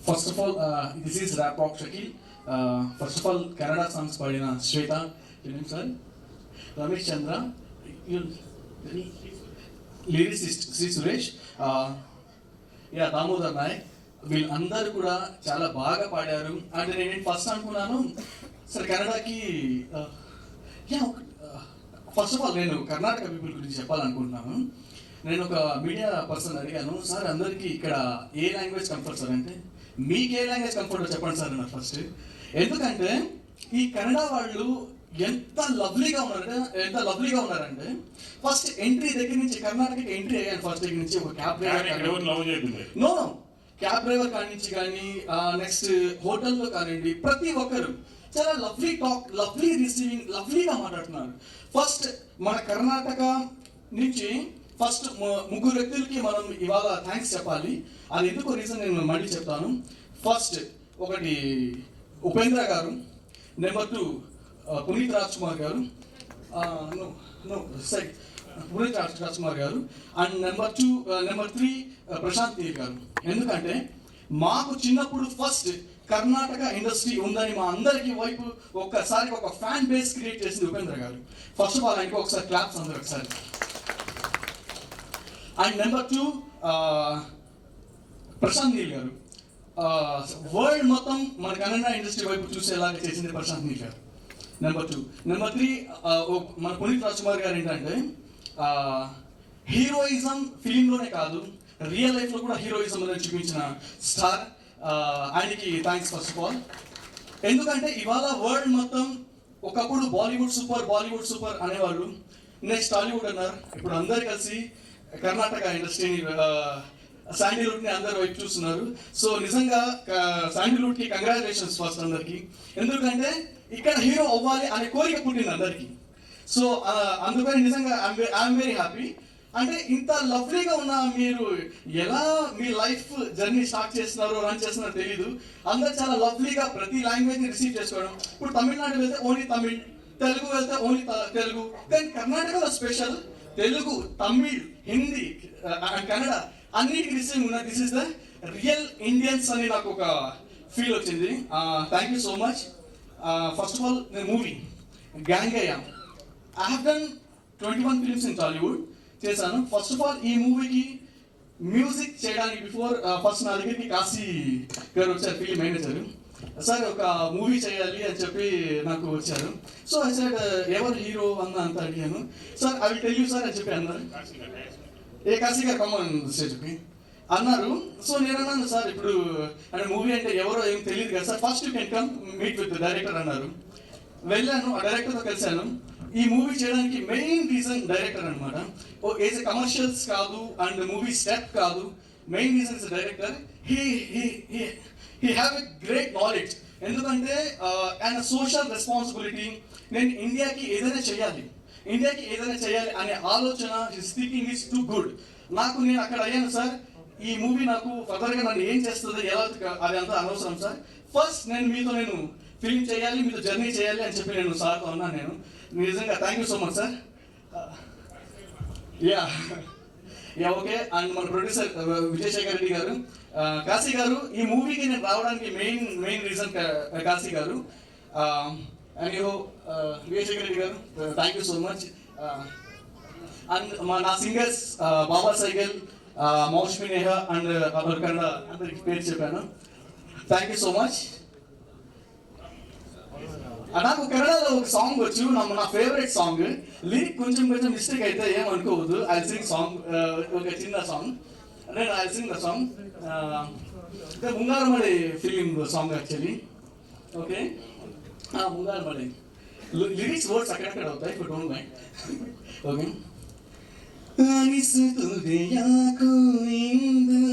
First of all, this is Rap Rock Shakil. First of all, Kannada songs పాడిన శ్వేత, sir Ramesh చంద్ర, lyricist Shri Suresh, Damodar Naik, వీళ్ళందరూ కూడా చాలా బాగా పాడారు. అంటే నేను ఫస్ట్ అనుకున్నాను సార్ కన్నడకి ఫస్ట్ ఆఫ్ ఆల్ నేను కర్ణాటక పీపుల్ గురించి చెప్పాలనుకుంటున్నాను. నేను ఒక మీడియా పర్సన్ అడిగాను, సార్ అందరికీ ఇక్కడ ఏ లాంగ్వేజ్ కంఫర్ట్ సార్ అంటే, మీకు ఏ లాంగ్వేజ్ కంఫర్ట్ చెప్పండి సార్ అన్నారు ఫస్ట్. ఎందుకంటే ఈ కన్నడ వాళ్ళు ఎంత లవ్లీగా ఉన్నారంటే ఫస్ట్ ఎంట్రీ దగ్గర నుంచి కర్ణాటకకి ఎంట్రీ అయ్యాను. ఫస్ట్ దగ్గర నుంచి ఒక క్యాబ్ డ్రైవర్ కాడి నుంచి కానీ నెక్స్ట్ హోటల్లో కానివ్వండి, ప్రతి ఒక్కరు చాలా లవ్లీ రిసీవింగ్, లవ్లీగా మాట్లాడుతున్నారు. ఫస్ట్ మన కర్ణాటక నుంచి ఫస్ట్ ముగ్గురు వ్యక్తులకి మనం ఇవాళ థ్యాంక్స్ చెప్పాలి. అది ఎందుకో రీజన్ నేను మళ్ళీ చెప్తాను. ఫస్ట్ ఒకటి ఉపేంద్ర గారు, నెంబర్ 2 పునీత్ రాజ్ కుమార్ గారు, పునీత్ రాజ్ కుమార్ గారు, అండ్ నెంబర్ 3 ప్రశాంత్ నీల్ గారు. ఎందుకంటే మాకు చిన్నప్పుడు ఫస్ట్ కర్ణాటక ఇండస్ట్రీ ఉందని మా అందరికి వైపు ఒక్కసారి ఒక ఫ్యాన్ బేస్ క్రియేట్ చేసింది ఉపేంద్ర గారు. ఫస్ట్ ఆఫ్ ఆల్ ఆయనకు ఒకసారి క్లాప్స్ అందరు ఒకసారి. అండ్ నెంబర్ 2 ప్రశాంత్ నీల్ గారు. వరల్డ్ మొత్తం మన కన్నడ ఇండస్ట్రీ వైపు చూసేలాగా చేసింది ప్రశాంత్ నీల్ గారు. నెంబర్ 2. నెంబర్ 3 మన పునీత్ రాజ్ కుమార్ గారు. ఏంటంటే హీరోయిజం ఫిలింలోనే కాదు, రియల్ లైఫ్లో కూడా హీరోయిజం అనేది చూపించిన స్టార్. ఆయనకి థ్యాంక్స్ ఫస్ట్ ఆఫ్ ఆల్. ఎందుకంటే ఇవాళ వరల్డ్ మొత్తం ఒకప్పుడు బాలీవుడ్ సూపర్ అనేవాళ్ళు, నెక్స్ట్ టాలీవుడ్ అన్నారు. ఇప్పుడు అందరు కలిసి కర్ణాటక ఇండస్ట్రీని శాండిల్వుడ్ని అందరు వైపు చూస్తున్నారు. సో నిజంగా శాండిల్వుడ్కి కంగ్రాచులేషన్స్ ఫస్ట్ అందరికి. ఎందుకంటే ఇక్కడ హీరో అవ్వాలి అనే కోరిక పుట్టింది అందరికి. సో అందుకని నిజంగా ఐఎమ్ వెరీ హ్యాపీ. అంటే ఇంత లవ్లీగా ఉన్న మీరు ఎలా మీ లైఫ్ జర్నీ స్టార్ట్ చేస్తున్నారో రన్ చేస్తున్నారో తెలీదు. అందరు చాలా లవ్లీగా ప్రతి లాంగ్వేజ్ని రిసీవ్ చేసుకోవడం. ఇప్పుడు తమిళనాడు వెళ్తే ఓన్లీ తమిళ్, తెలుగు వెళ్తే ఓన్లీ తెలుగు. కానీ కర్ణాటకలో స్పెషల్ తెలుగు, తమిళ్, హిందీ అండ్ కన్నడ అన్నిటికీ రిసీవింగ్ ఉన్నది. This is the real Indians అని నాకు ఒక ఫీల్ వచ్చింది. Thank you so much. First of all నేను movie Gangayya, I have done 21 films in Tollywood చేశాను. ఫస్ట్ ఆఫ్ ఆల్ ఈ మూవీకి మ్యూజిక్ చేయడానికి బిఫోర్ ఫస్ట్ నా దగ్గరికి కాశీ గారు వచ్చారు, ఫిల్మ్ మేనేజర్. సార్ ఒక మూవీ చేయాలి అని చెప్పి నాకు వచ్చారు. సో ఐ సెడ్ ఎవరు హీరో అంత అడిగాను. Sir I will tell you sir అని చెప్పి అన్నారు. కాశీ గారు కమ్మని చెప్పి అన్నారు. సో నేను అన్నాను, సార్ ఇప్పుడు అంటే మూవీ అంటే ఎవరో ఏం తెలియదు కదా sir, first you can come meet with director అన్నారు. వెళ్ళాను, ఆ డైరెక్టర్తో కలిశాను. ఈ మూవీ చేయడానికి మెయిన్ రీజన్ డైరెక్టర్ అనమాట. ఏజ్ కమర్షియల్స్ కాదు అండ్ మూవీ స్టెప్ కాదు, main reason is director. He have a great knowledge. ఎందుకంటే అండ్ సోషల్ రెస్పాన్సిబిలిటీ, నేను ఇండియాకి ఏదైనా చేయాలి అనే ఆలోచన, his thinking is too good. నేను అక్కడ అయ్యాను సార్, ఈ మూవీ నాకు ఫర్దర్గా నన్ను ఏం చేస్తుంది ఎలా అది అంతా అనవసరం సార్, ఫస్ట్ నేను ఫిల్మ్ చేయాలి, మీతో జర్నీ చేయాలి అని చెప్పి నేను సార్తో అన్నాను. నేను నిజంగా thank you so much sir. Okay. And మన ప్రొడ్యూసర్ విజయశేఖర్ రెడ్డి గారు, కాశీ గారు, ఈ మూవీకి నేను రావడానికి మెయిన్ రీజన్ కాశీ గారు. అండ్ విజయశేఖర్ రెడ్డి గారు, thank you so much. And నా సింగర్స్ బాబా సైగల్, మౌష్మి నేహా అండ్ అమర్ కన్నడ అందరికి పేరు చెప్పాను. Thank you so much. నాకు కన్నడలో ఒక సాంగ్ వచ్చు, నా ఫేవరెట్ సాంగ్. లిరిక్ కొంచెం మిస్టేక్ అయితే ఏమనుకోవద్దు. ఐ సింగ్ సాంగ్, ఒక చిన్న song. I sing the song, Mungaru Male film song actually. Okay, Mungaru Male lyrics words అక్కడక్కడ అవుతాయి, ఇప్పుడు డోంట్ మైండ్. ఓకే. ಅನಿಸುತ್ತದೆ ಯಾಕೋ ಇಂದು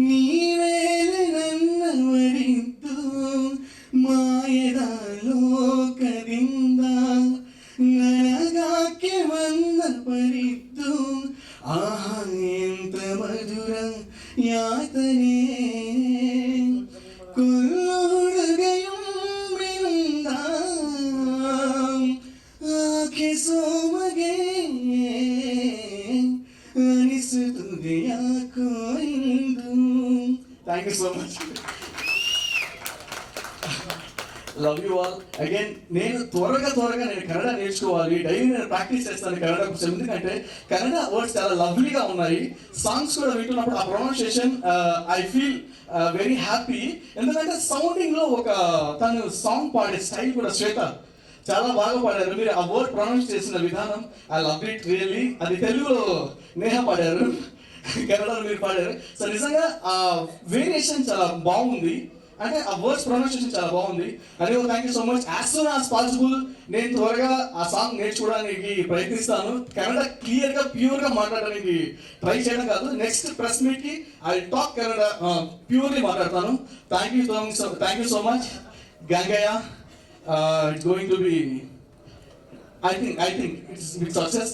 ನೀವೇಲೆ ನನ್ನವರಿದ್ದು ಮಾಯದ ಲೋಕದಿಂದ ನನಗಾಕೆ ಬಂದ ಪರಿದ್ದು ಆಹಾ ಎಂತ ಮಧುರ ಯಾತನೆ ಕೊಲ್ಲು ಹುಡುಗೆಯೊಂಬಿನಿಂದ ಆಕೆ ಸೋಮಗೆ ಅನಿಸುತ್ತದೆ ಯಾಕೋ ಇಂದು. Thank you so much. Love you all again. నేను త్వరగా నేను కన్నడ నేర్చుకోవాలి, డైలీ నేను ప్రాక్టీస్ చేస్తాను కన్నడ కోసం, ఎందుకంటే కన్నడ వర్డ్స్ చాలా లవ్లీగా ఉన్నాయి. సాంగ్స్ కూడా వింటున్నప్పుడు ఆ pronunciation I feel very happy, ఎందుకంటే సౌండింగ్లో ఒక తను సాంగ్ పాడే స్టైల్ కూడా శ్వేత చాలా బాగా పాడారు. మీరు ఆ వర్డ్ ప్రొనౌన్స్ చేసిన విధానం ఐ లవ్ ఇట్ రియల్లీ. అది తెలుగులో నేహ పాడారు, కన్నడలో మీరు పాడారు. సో నిజంగా ఆ వేరియేషన్ చాలా బాగుంది, అంటే ఆ వర్డ్స్ ప్రొనౌన్సియేషన్ చాలా బాగుంది. అదే thank you so much. As soon as possible నేను త్వరగా ఆ సాంగ్ నేర్చుకోవడానికి ప్రయత్నిస్తాను. కన్నడ క్లియర్గా ప్యూర్గా మాట్లాడడానికి ట్రై చేయడం కాదు, నెక్స్ట్ ప్రెస్ మీట్కి ఐ టాక్ కన్నడ ప్యూర్లీ మాట్లాడతాను. Thank you so much Gangayya. It's going to be, I think it's with success.